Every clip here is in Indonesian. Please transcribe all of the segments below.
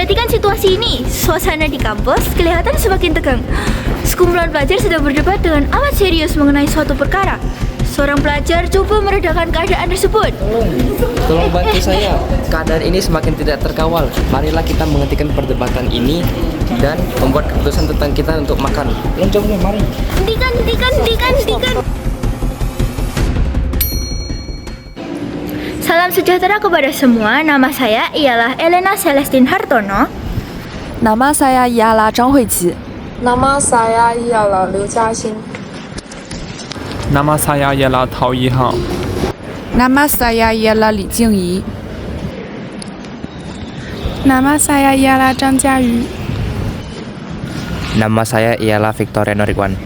Perhatikan situasi ini, suasana di kampus kelihatan semakin tegang. Sekumpulan pelajar sedang berdebat dengan amat serius mengenai suatu perkara. Seorang pelajar coba meredakan keadaan tersebut. Tolong bantu saya. Keadaan ini semakin tidak terkawal. Marilah kita menghentikan perdebatan ini dan membuat keputusan tentang kita untuk makan. Mari. Hentikan. Salam sejahtera kepada semua. Nama saya ialah Elena Celestine Hartono. Nama saya ialah Zhang Huiqi. Nama saya ialah Liu Jiaxin. Nama saya ialah Tao Yihang. Nama saya ialah Li Jingyi. Nama saya ialah Zhang Jiayu. Nama saya ialah Victoria Norikwan.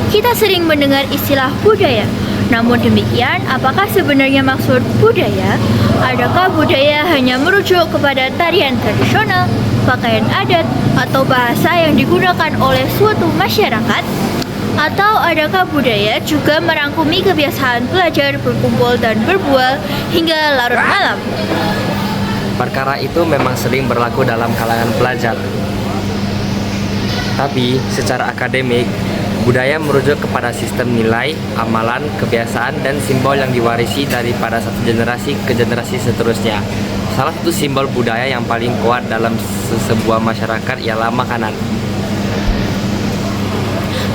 Kita sering mendengar istilah budaya. Namun demikian, apakah sebenarnya maksud budaya? Adakah budaya hanya merujuk kepada tarian tradisional, pakaian adat, atau bahasa yang digunakan oleh suatu masyarakat? Atau adakah budaya juga merangkumi kebiasaan pelajar berkumpul dan berbual hingga larut malam? Perkara itu memang sering berlaku dalam kalangan pelajar. Tapi secara akademik, budaya merujuk kepada sistem nilai, amalan, kebiasaan, dan simbol yang diwarisi daripada satu generasi ke generasi seterusnya. Salah satu simbol budaya yang paling kuat dalam sebuah masyarakat ialah makanan.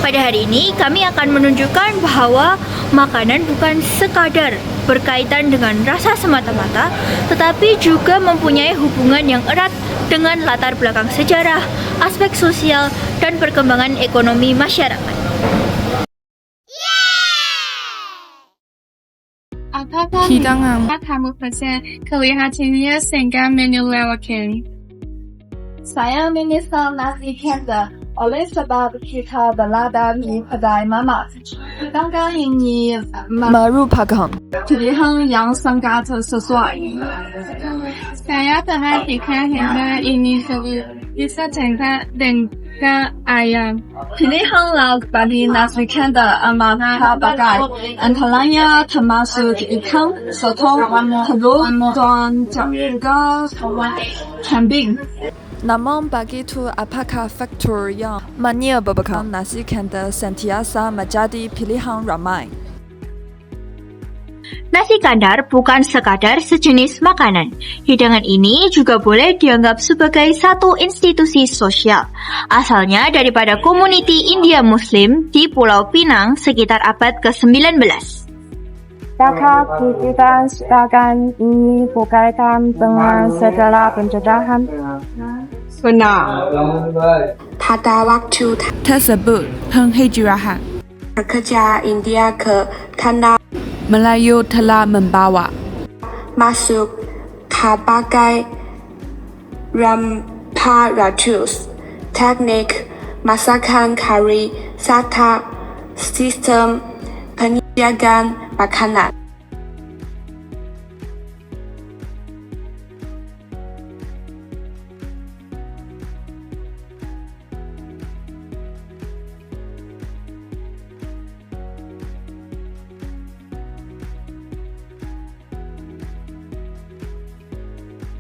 Pada hari ini, kami akan menunjukkan bahwa makanan bukan sekadar berkaitan dengan rasa semata-mata, tetapi juga mempunyai hubungan yang erat dengan latar belakang sejarah, aspek sosial, dan perkembangan ekonomi masyarakat. Hidangan kamu pesan kelihatannya sangat menyebalkan. Saya menyesal nasi kandar oleh sebab kita berada di kedai mamak. Hidangan ini merupakan pilihan yang sangat sesuai. Saya perhatikan hidangan ini bisa tengah dengan ayam. Pilihan lauk bagi nasi kandar amat berbagai, antaranya termasuk ikan, soto, telur, dan juga kambing. Namun begitu, apakah faktor yang menyebabkan nasi kandar sentiasa menjadi pilihan ramai? Nasi kandar bukan sekadar sejenis makanan. Hidangan ini juga boleh dianggap sebagai satu institusi sosial. Asalnya daripada komuniti India Muslim di Pulau Pinang sekitar abad ke-19. Apakah kehidupan hidangan ini berkaitan dengan sejarah penjajahan? Benar. Pada waktu Tersebut, penghijrahan pekerja India ke tanah Melayu telah membawa masuk berbagai rempah-racus, teknik masakan kari, serta sistem penjagaan makanan.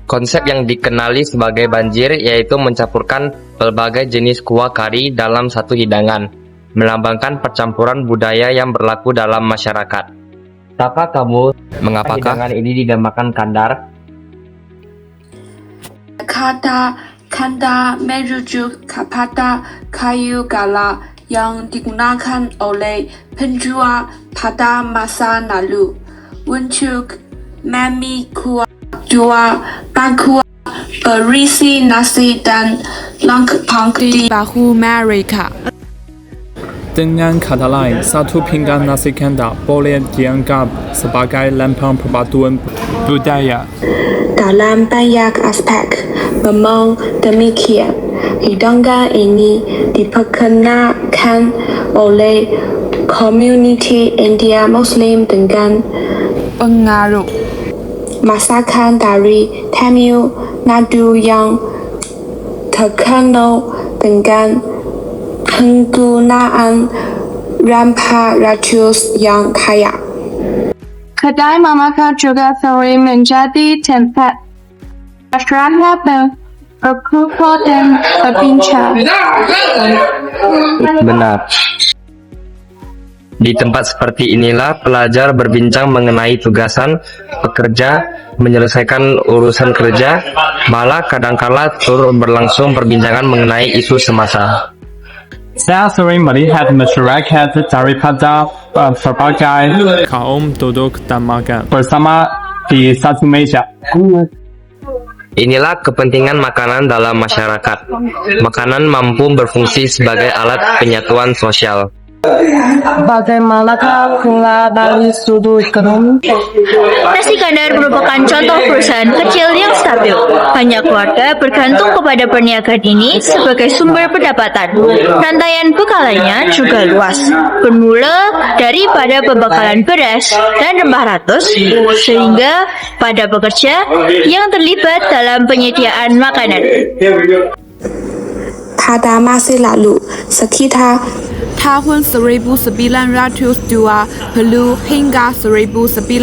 Konsep yang dikenali sebagai banjir yaitu mencampurkan berbagai jenis kuah kari dalam satu hidangan, melambangkan percampuran budaya yang berlaku dalam masyarakat. Tahukah kamu mengapakah hidangan ini dinamakan kandar? Kata kandar merujuk kepada kayu gala yang digunakan oleh penjual pada masa lalu untuk memikul dua bangkuan berisi nasi dan lengkap di bahu mereka. Dengan kata lain, satu pinggan nasi kandar boleh dianggap sebagai lempeng perpaduan budaya. dalam banyak aspek. Memang demikian, hidangan ini diperkenalkan oleh komuniti India Muslim dengan pengaruh masakan dari Tamil Nadu yang terkenal dengan penggunaan Ramparatus yang kaya. Kedai Mamaka juga sering menjadi tempat masyarakat berkumpul dan berbincang. Benar. Di tempat seperti inilah pelajar berbincang mengenai tugasan pekerja, menyelesaikan urusan kerja, malah kadangkala turut berlangsung perbincangan mengenai isu semasa. Saya sering melihat masyarakat daripada berbagai kaum duduk dan makan bersama di satu meja. Inilah kepentingan makanan dalam masyarakat. Makanan mampu berfungsi sebagai alat penyatuan sosial. Bagaimanakah pula dari sudut ekonomi? Nasi Kandar merupakan contoh perusahaan kecil yang stabil. Banyak keluarga bergantung kepada perniagaan ini sebagai sumber pendapatan. Rantaian bekalannya juga luas, bermula daripada pembekalan beras dan rempah ratus, sehingga pada pekerja yang terlibat dalam penyediaan makanan. Pada masa lalu, sekitar tahun 1920 hingga 1930.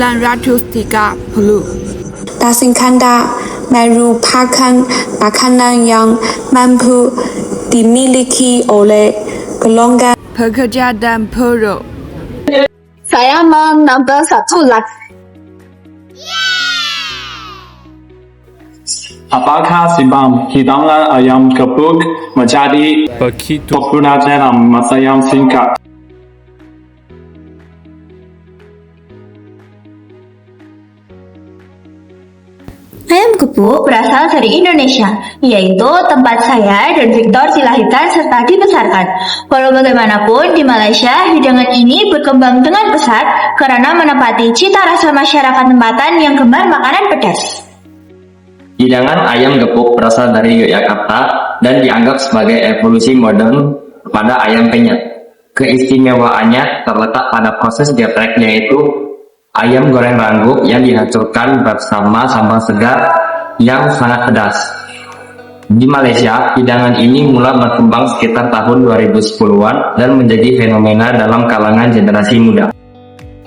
Nasi Kandar merupakan makanan yang mampu dimiliki oleh golongan Pekerja dan buruh. Saya menambah satu lagi. Apakah sebab hidangan ayam gepuk menjadi begitu populer dalam masa yang singkat? Ayam gepuk berasal dari Indonesia, yaitu tempat saya dan Victor dilahirkan serta dibesarkan. Walau bagaimanapun, di Malaysia, hidangan ini berkembang dengan pesat karena menepati cita rasa masyarakat tempatan yang gemar makanan pedas. Hidangan ayam gepuk berasal dari Yogyakarta dan dianggap sebagai evolusi modern pada ayam penyet. Keistimewaannya terletak pada proses geprek, yaitu ayam goreng rangguk yang dihancurkan bersama sambal segar yang sangat pedas. Di Malaysia, hidangan ini mulai berkembang sekitar tahun 2010-an dan menjadi fenomena dalam kalangan generasi muda.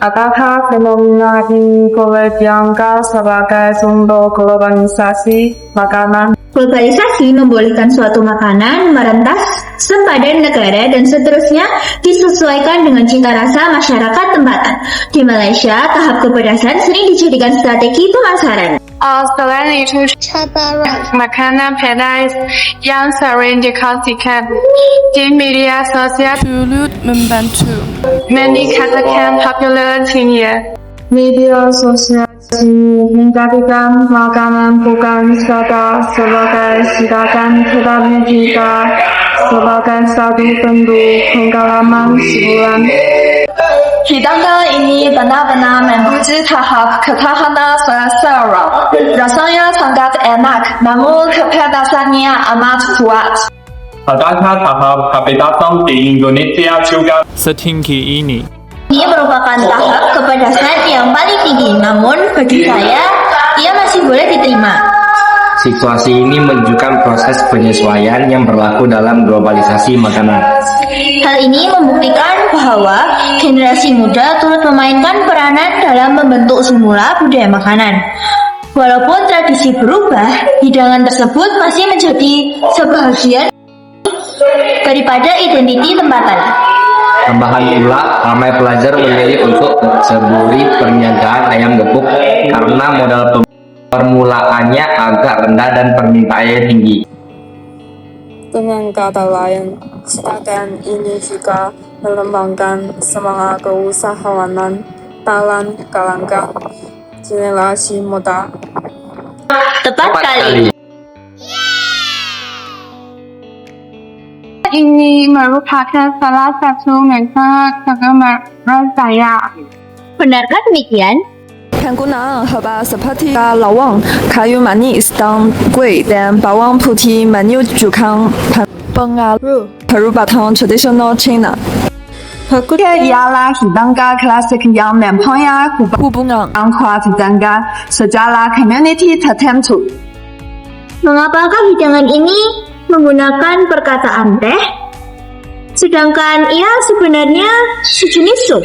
Apakah fenomena ini boleh dianggap sebagai sumber globalisasi makanan? Globalisasi membolehkan suatu makanan merentas sempadan negara dan seterusnya disesuaikan dengan cita rasa masyarakat tempatan. Di Malaysia, tahap kepedasan sering dijadikan strategi pemasaran. Selain itu, makanan pedas yang sering dikasihkan di media sosial Turut membantu meningkatkan popularitasnya. Media sosial ini menjadikan makanan bukan saja sebagai hidangan tetapi juga sebagai satu bentuk pengalaman hiburan. Hidangan ini benar-benar menguji tahap ketahanan seseorang. Rasanya sangat enak, namun kepedasannya amat kuat. Adakah tahap kepedasan di Indonesia juga setinggi ini? Ini merupakan tahap kepedasan yang paling tinggi, namun bagi saya, ia masih boleh diterima. Situasi ini menunjukkan proses penyesuaian yang berlaku dalam globalisasi makanan. Hal ini membuktikan bahwa generasi muda turut memainkan peranan dalam membentuk semula budaya makanan. Walaupun tradisi berubah, hidangan tersebut masih menjadi sebahagian daripada identiti tempatan. Tambahan pula, ramai pelajar memilih untuk menceburi perniagaan ayam gepuk karena modal permulaannya agak rendah dan permintaannya tinggi. Dengan kata lain, gerakan ini juga melambangkan semangat keusahawanan dalam kalangan generasi muda. Tepat kali. Ini merupakan salah satu metode kegemaran saya. Benarkah demikian? Penggunaan herba seperti lawang, kayu manis dan kuih dan bawang putih menunjukkan pengaruh perubatan tradisional Cina. Berikutnya ialah hidangan klasik yang mempunyai hubungan kuat dengan sejarah komuniti tertentu. Mengapakah hidangan ini menggunakan perkataan teh? Sedangkan ia sebenarnya sejenis sup.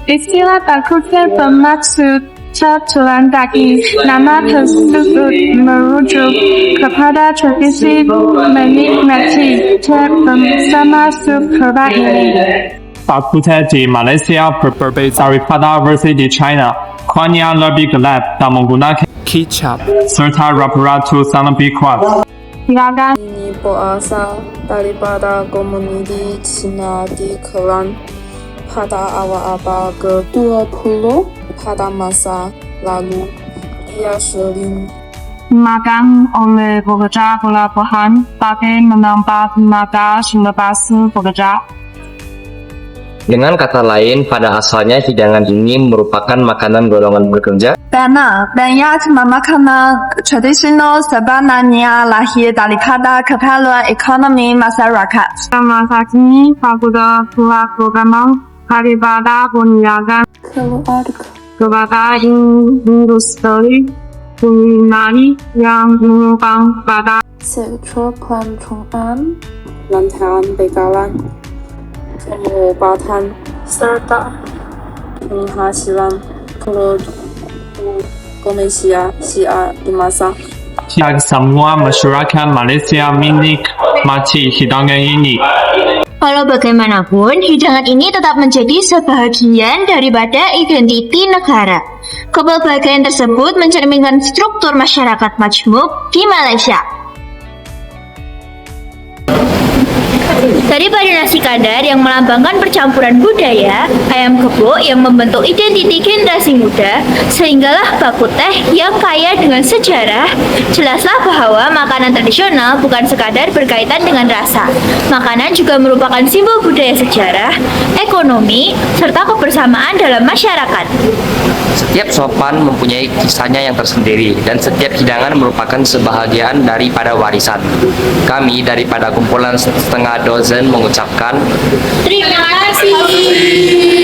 Istilah takutnya bermaksud caturan daging. Nama tersebut merujuk kepada tradisi menikmati teh bersama sup kebab ini. Takutnya di Malaysia berbeda daripada versi di China. Kuahnya lebih gelap dan menggunakan kecap serta ratus yang lebih kuat. Silakan. Ini berasal daripada komuniti Cina di Kelang pada awal-awal ke-20 pada masa lalu. Ia sering Makan oleh pekerja pelabuhan bagi menambah tenaga selepas bekerja. Dengan kata lain, pada asalnya hidangan ini merupakan makanan golongan bekerja Benar, banyak makanan tradisional sebenarnya lahir daripada keperluan ekonomi masyarakat. Masa kini, fakultas program daripada penyiaran kepada industri kuliner yang menyumbang pada sektor pelancongan, latihan bekalan, pengobatan, serta penghasilan produk komersial di masa Tidak semua masyarakat Malaysia menikmati hidangan ini. Walau bagaimanapun, hidangan ini tetap menjadi sebahagian daripada identiti negara. Kepelbagaian tersebut mencerminkan struktur masyarakat majmuk di Malaysia. Daripada nasi kadar yang melambangkan percampuran budaya, ayam kebo yang membentuk identiti generasi muda, sehinggalah baku teh yang kaya dengan sejarah, jelaslah bahwa makanan tradisional bukan sekadar berkaitan dengan rasa. Makanan juga merupakan simbol budaya sejarah, ekonomi, serta kebersamaan dalam masyarakat. Setiap sopan mempunyai kisahnya yang tersendiri dan setiap hidangan merupakan sebahagian daripada warisan. Kami daripada kumpulan setengah dozen mengucapkan Terima kasih.